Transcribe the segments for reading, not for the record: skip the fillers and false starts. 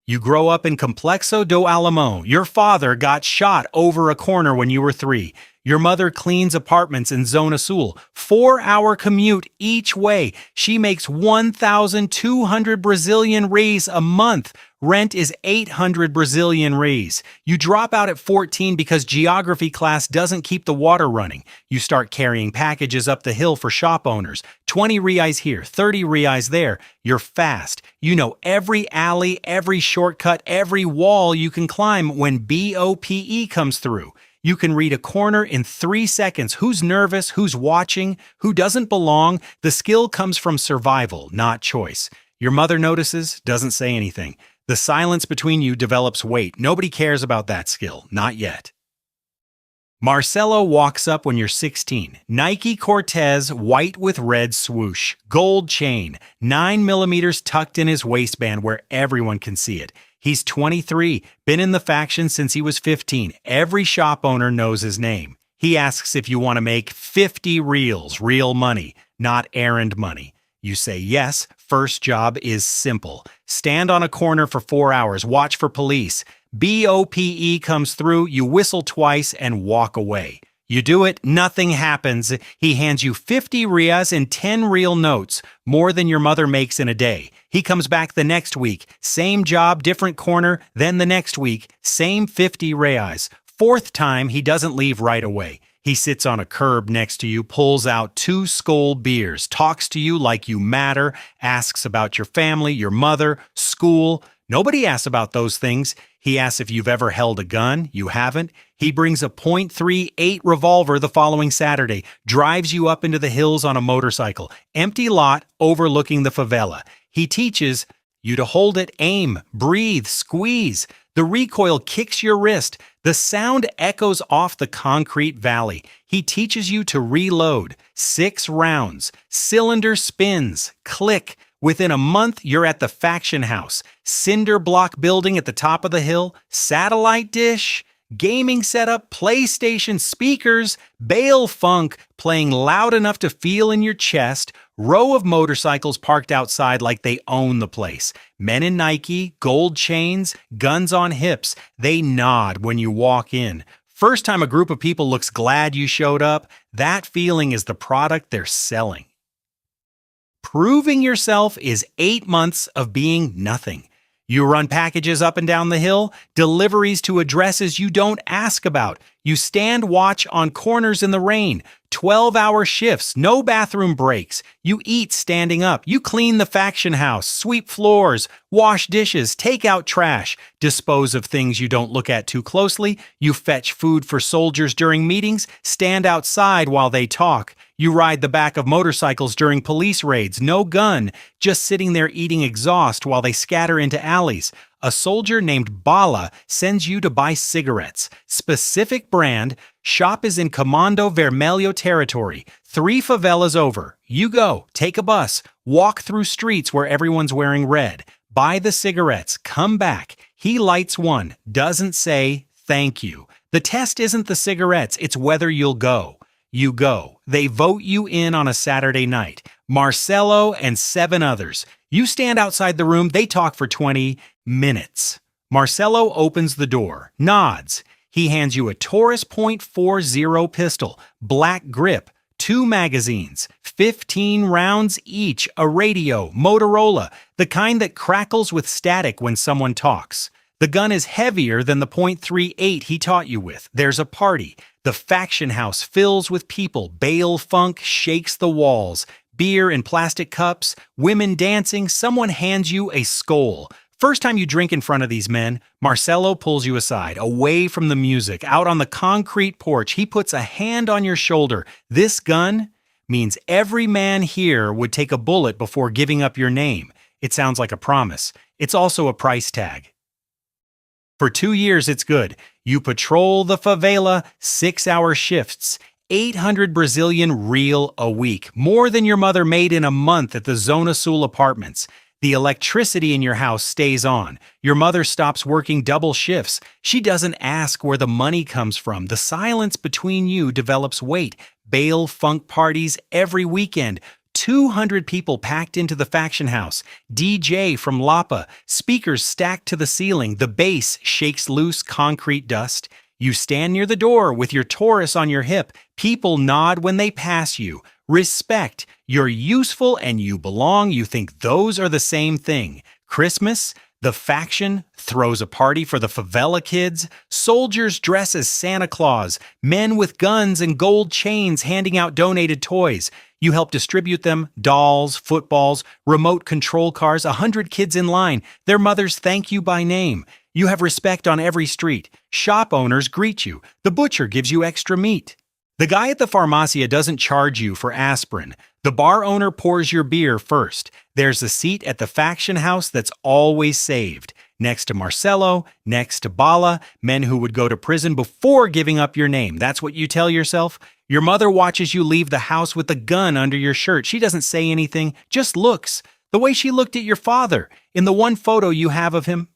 You grow up in Complexo do Alamo. Your father got shot over a corner when you were 3. Your mother cleans apartments in Zona Sul. 4-hour commute each way. She makes 1,200 Brazilian reais a month. Rent is 800 Brazilian reais. You drop out at 14 because geography class doesn't keep the water running. You start carrying packages up the hill for shop owners. 20 reais here, 30 reais there. You're fast. You know every alley, every shortcut, every wall you can climb when BOPE comes through. You can read a corner in 3 seconds. Who's nervous? Who's watching? Who doesn't belong? The skill comes from survival, not choice. Your mother notices, doesn't say anything. The silence between you develops weight. Nobody cares about that skill, not yet. Marcelo walks up when you're 16. Nike Cortez, white with red swoosh. Gold chain, 9mm tucked in his waistband where everyone can see it. He's 23, been in the faction since he was 15. Every shop owner knows his name. He asks if you want to make 50 reals, real money, not errand money. You say yes. First job is simple. Stand on a corner for 4 hours, watch for police. BOPE comes through, you whistle twice and walk away. You do it, nothing happens. He hands you 50 reais in 10 real notes, more than your mother makes in a day. He comes back the next week, same job, different corner, then the next week, same 50 reais. 4th time, he doesn't leave right away. He sits on a curb next to you, pulls out 2 Skol beers, talks to you like you matter, asks about your family, your mother, school. Nobody asks about those things. He asks if you've ever held a gun. You haven't. He brings a .38 revolver the following Saturday, drives you up into the hills on a motorcycle, empty lot overlooking the favela. He teaches you to hold it, aim, breathe, squeeze. The recoil kicks your wrist. The sound echoes off the concrete valley. He teaches you to reload. 6 rounds. Cylinder spins. Click. Within a month, you're at the faction house. Cinder block building at the top of the hill. Satellite dish. Gaming setup, PlayStation, speakers, Bale Funk playing loud enough to feel in your chest, row of motorcycles parked outside like they own the place. Men in Nike, gold chains, guns on hips. They nod when you walk in. First time a group of people looks glad you showed up, that feeling is the product they're selling. Proving yourself is 8 months of being nothing. You run packages up and down the hill, deliveries to addresses you don't ask about. You stand watch on corners in the rain, 12-hour shifts, no bathroom breaks. You eat standing up. You clean the faction house, sweep floors, wash dishes, take out trash, dispose of things you don't look at too closely. You fetch food for soldiers during meetings, stand outside while they talk. You ride the back of motorcycles during police raids, no gun, just sitting there eating exhaust while they scatter into alleys. A soldier named Bala sends you to buy cigarettes. Specific brand, shop is in Comando Vermelho territory. 3 favelas over. You go, take a bus, walk through streets where everyone's wearing red. Buy the cigarettes, come back. He lights one, doesn't say thank you. The test isn't the cigarettes, it's whether you'll go. You go. They vote you in on a Saturday night. Marcelo and 7 others. You stand outside the room, they talk for 20 minutes. Marcelo opens the door, nods. He hands you a Taurus .40 pistol, black grip, 2 magazines, 15 rounds each, a radio, Motorola, the kind that crackles with static when someone talks. The gun is heavier than the .38 he taught you with. There's a party. The faction house fills with people. Bale Funk shakes the walls. Beer in plastic cups. Women dancing. Someone hands you a Skol. First time you drink in front of these men, Marcelo pulls you aside, away from the music, out on the concrete porch. He puts a hand on your shoulder. This gun means every man here would take a bullet before giving up your name. It sounds like a promise. It's also a price tag. For 2 years, it's good. You patrol the favela, 6-hour shifts, 800 Brazilian real a week, more than your mother made in a month at the Zona Sul apartments. The electricity in your house stays on. Your mother stops working double shifts. She doesn't ask where the money comes from. The silence between you develops weight. Bale Funk parties every weekend. 200 people packed into the faction house. DJ from Lapa, speakers stacked to the ceiling, the bass shakes loose concrete dust. You stand near the door with your Taurus on your hip. People nod when they pass you. Respect. You're useful and you belong. You think those are the same thing. Christmas, the faction throws a party for the favela kids. Soldiers dress as Santa Claus. Men with guns and gold chains handing out donated toys. You help distribute them, dolls, footballs, remote control cars, 100 kids in line. Their mothers thank you by name. You have respect on every street. Shop owners greet you. The butcher gives you extra meat. The guy at the farmacia doesn't charge you for aspirin. The bar owner pours your beer first. There's a seat at the faction house that's always saved. Next to Marcelo, next to Bala, men who would go to prison before giving up your name. That's what you tell yourself. Your mother watches you leave the house with a gun under your shirt. She doesn't say anything, just looks. The way she looked at your father in the one photo you have of him.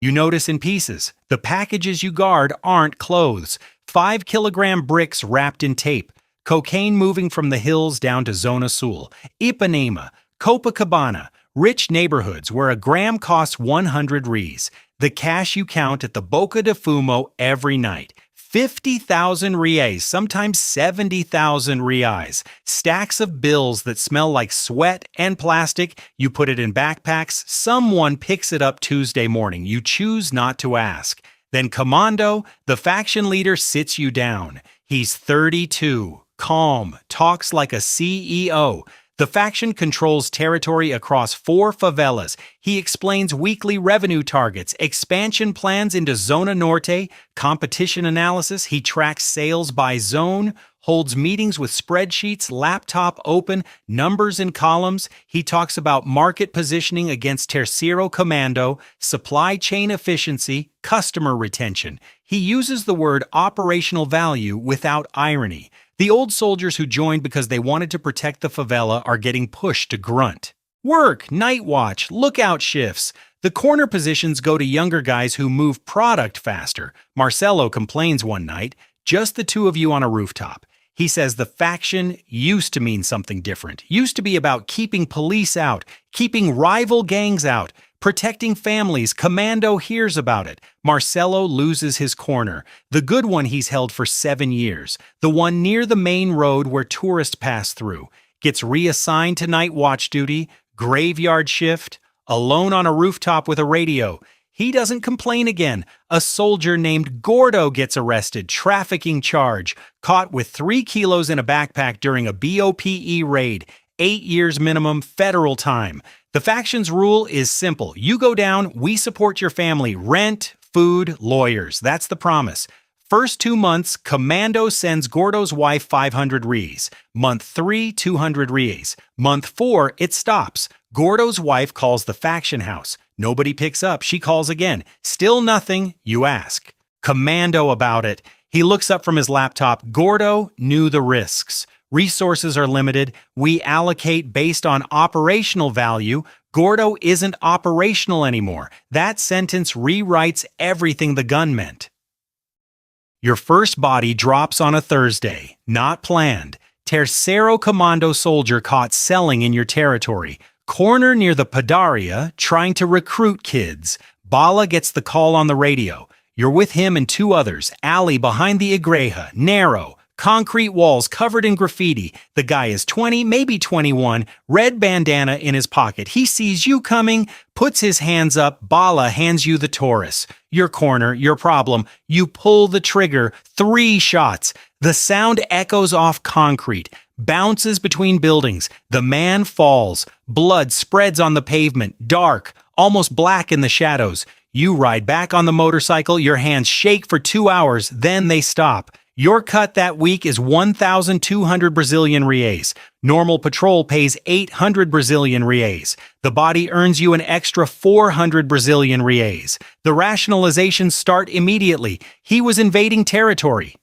You notice in pieces. The packages you guard aren't clothes. 5-kilogram bricks wrapped in tape. Cocaine moving from the hills down to Zona Sul. Ipanema, Copacabana, rich neighborhoods where a gram costs 100 reais. The cash you count at the Boca de Fumo every night. 50,000 reais, sometimes 70,000 reais. Stacks of bills that smell like sweat and plastic. You put it in backpacks. Someone picks it up Tuesday morning. You choose not to ask. Then Commando, the faction leader, sits you down. He's 32, calm, talks like a CEO. The faction controls territory across 4 favelas. He explains weekly revenue targets, expansion plans into Zona Norte, competition analysis. He tracks sales by zone, holds meetings with spreadsheets, laptop open, numbers in columns. He talks about market positioning against Terceiro Commando, supply chain efficiency, customer retention. He uses the word operational value without irony. The old soldiers who joined because they wanted to protect the favela are getting pushed to grunt. Work, night watch, lookout shifts. The corner positions go to younger guys who move product faster. Marcelo complains one night, just the two of you on a rooftop. He says the faction used to mean something different, used to be about keeping police out, keeping rival gangs out, protecting families. Commando hears about it. Marcelo loses his corner, the good one he's held for 7 years, the one near the main road where tourists pass through. Gets reassigned to night watch duty, graveyard shift, alone on a rooftop with a radio. He doesn't complain again. A soldier named Gordo gets arrested, trafficking charge, caught with 3 kilos in a backpack during a BOPE raid. 8 years minimum, federal time. The faction's rule is simple. You go down, we support your family. Rent, food, lawyers. That's the promise. First 2 months, Commando sends Gordo's wife 500 reais. Month 3, 200 reais. Month 4, it stops. Gordo's wife calls the faction house. Nobody picks up. She calls again. Still nothing. You ask Commando about it. He looks up from his laptop. Gordo knew the risks. Resources are limited. We allocate based on operational value. Gordo isn't operational anymore. That sentence rewrites everything the gun meant. Your first body drops on a Thursday. Not planned. Terceiro Commando soldier caught selling in your territory. Corner near the Padaria, trying to recruit kids. Bala gets the call on the radio. You're with him and 2 others. Alley behind the Igreja, narrow. Concrete walls covered in graffiti. The guy is 20, maybe 21, red bandana in his pocket. He sees you coming, puts his hands up. Bala hands you the Taurus. Your corner, your problem. You pull the trigger. 3 shots. The sound echoes off concrete, bounces between buildings. The man falls. Blood spreads on the pavement, dark, almost black in the shadows. You ride back on the motorcycle. Your hands shake for 2 hours, then they stop. Your cut that week is 1,200 Brazilian reais. Normal patrol pays 800 Brazilian reais. The body earns you an extra 400 Brazilian reais. The rationalizations start immediately. He was invading territory.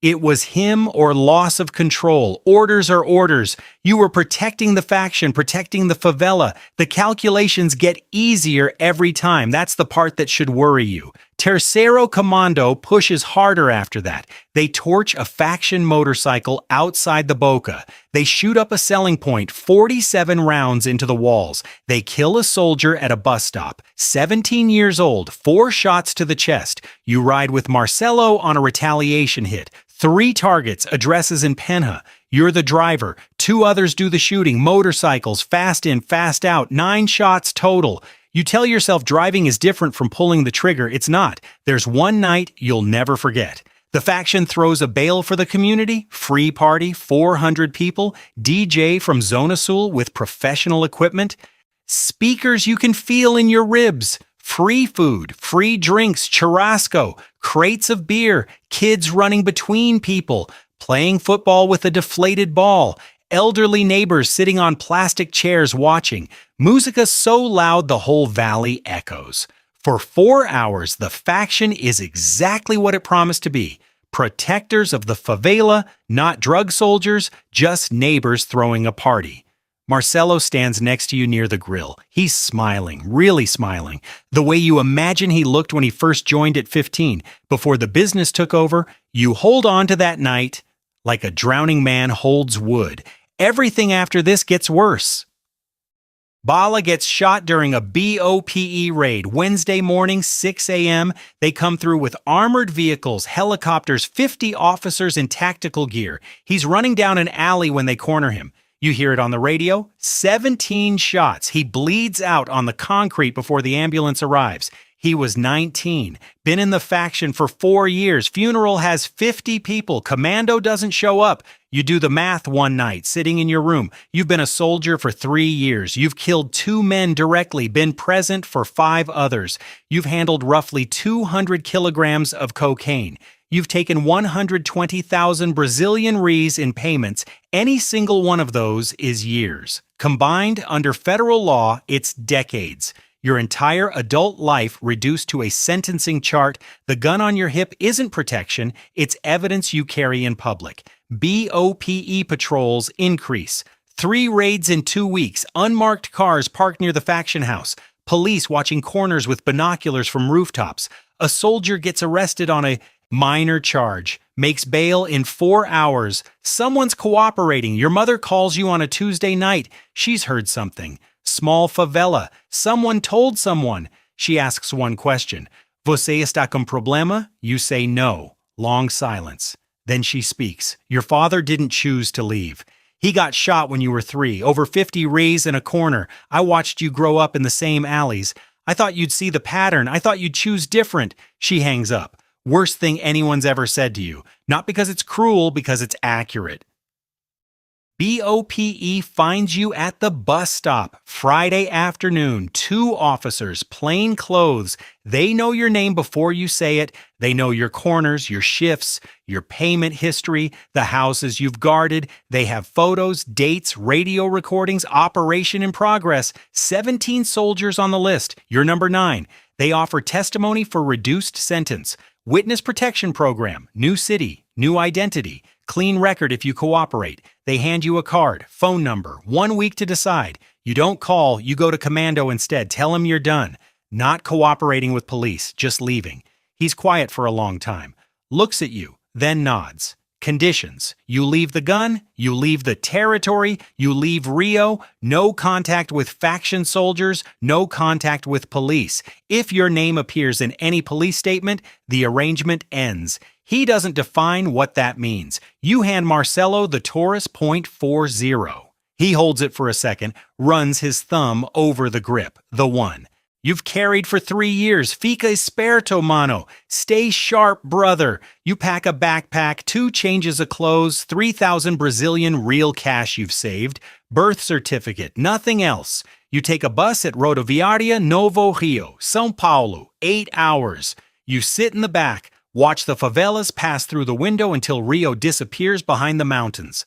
It was him or loss of control. Orders are orders. You were protecting the faction, protecting the favela. The calculations get easier every time. That's the part that should worry you. Tercero Commando pushes harder after that. They torch a faction motorcycle outside the Boca. They shoot up a selling point 47 rounds into the walls. They kill a soldier at a bus stop. 17 years old, 4 shots to the chest. You ride with Marcelo on a retaliation hit. 3 targets, addresses in Penha. You're the driver. 2 others do the shooting. Motorcycles, fast in, fast out. 9 shots total. You tell yourself driving is different from pulling the trigger. It's not. There's one night you'll never forget. The faction throws a bail for the community, free party, 400 people, DJ from Zona Sul with professional equipment, speakers you can feel in your ribs, free food, free drinks, churrasco, crates of beer, kids running between people, playing football with a deflated ball, elderly neighbors sitting on plastic chairs watching, musica so loud the whole valley echoes. For 4 hours, the faction is exactly what it promised to be. Protectors of the favela, not drug soldiers, just neighbors throwing a party. Marcelo stands next to you near the grill. He's smiling, really smiling, the way you imagine he looked when he first joined at 15. Before the business took over, you hold on to that night like a drowning man holds wood. Everything after this gets worse. Bala gets shot during a BOPE raid. Wednesday morning, 6 a.m., they come through with armored vehicles, helicopters, 50 officers in tactical gear. He's running down an alley when they corner him. You hear it on the radio. 17 shots. He bleeds out on the concrete before the ambulance arrives. He was 19, been in the faction for 4 years. Funeral has 50 people. Commando doesn't show up. You do the math one night, sitting in your room. You've been a soldier for 3 years. You've killed 2 men directly, been present for 5 others. You've handled roughly 200 kilograms of cocaine. You've taken 120,000 Brazilian reais in payments. Any single one of those is years. Combined, under federal law, it's decades. Your entire adult life reduced to a sentencing chart. The gun on your hip isn't protection, it's evidence you carry in public. BOPE patrols increase. 3 raids in 2 weeks, unmarked cars parked near the faction house, police watching corners with binoculars from rooftops. A soldier gets arrested on a minor charge, makes bail in 4 hours. Someone's cooperating. Your mother calls you on a Tuesday night. She's heard something. Small favela. Someone told someone. She asks one question. Você está com problema? You say no. Long silence. Then she speaks. Your father didn't choose to leave. He got shot when you were 3. Over 50 rays in a corner. I watched you grow up in the same alleys. I thought you'd see the pattern. I thought you'd choose different. She hangs up. Worst thing anyone's ever said to you. Not because it's cruel, because it's accurate. BOPE finds you at the bus stop. Friday afternoon, 2 officers, plain clothes. They know your name before you say it. They know your corners, your shifts, your payment history, the houses you've guarded. They have photos, dates, radio recordings, operation in progress. 17 soldiers on the list. You're number 9. They offer testimony for reduced sentence. Witness protection program, new city, new identity, clean record if you cooperate. They hand you a card, phone number, 1 week to decide. You don't call, you go to commando instead. Tell him you're done. Not cooperating with police, just leaving. He's quiet for a long time. Looks at you, then nods. Conditions. You leave the gun, you leave the territory, you leave Rio, no contact with faction soldiers, no contact with police. If your name appears in any police statement, the arrangement ends. He doesn't define what that means. You hand Marcelo the Taurus .40. He holds it for a second, runs his thumb over the grip, the 1. You've carried for 3 years. Fica esperto, mano. Stay sharp, brother. You pack a backpack, 2 changes of clothes, 3,000 Brazilian real cash you've saved, birth certificate, nothing else. You take a bus at Rodoviária Novo Rio, São Paulo, 8 hours. You sit in the back, watch the favelas pass through the window until Rio disappears behind the mountains.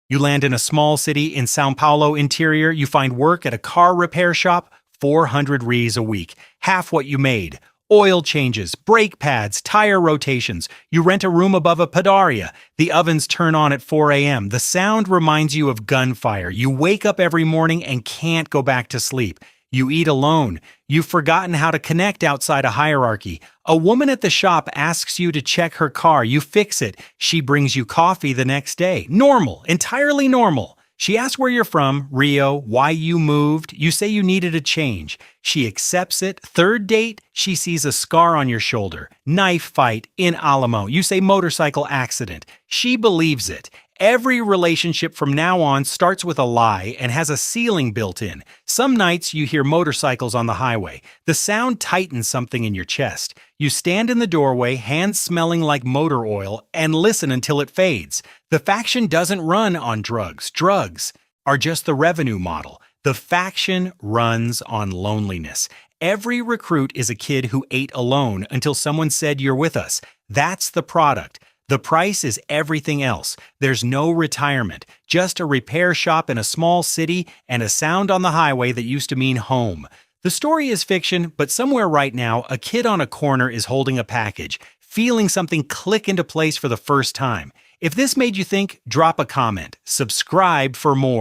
You land in a small city in São Paulo interior. You find work at a car repair shop, 400 reais a week, half what you made. Oil changes, brake pads, tire rotations. You rent a room above a padaria. The ovens turn on at 4 a.m. The sound reminds you of gunfire. You wake up every morning and can't go back to sleep. You eat alone. You've forgotten how to connect outside a hierarchy. A woman at the shop asks you to check her car. You fix it. She brings you coffee the next day. Normal, entirely normal. She asks where you're from, Rio, why you moved. You say you needed a change. She accepts it. Third date, she sees a scar on your shoulder. Knife fight in Alamo. You say motorcycle accident. She believes it. Every relationship from now on starts with a lie and has a ceiling built in. Some nights you hear motorcycles on the highway. The sound tightens something in your chest. You stand in the doorway, hands smelling like motor oil, and listen until it fades. The faction doesn't run on drugs. Drugs are just the revenue model. The faction runs on loneliness. Every recruit is a kid who ate alone until someone said you're with us. That's the product. The price is everything else. There's no retirement, just a repair shop in a small city and a sound on the highway that used to mean home. The story is fiction, but somewhere right now, a kid on a corner is holding a package, feeling something click into place for the first time. If this made you think, drop a comment. Subscribe for more.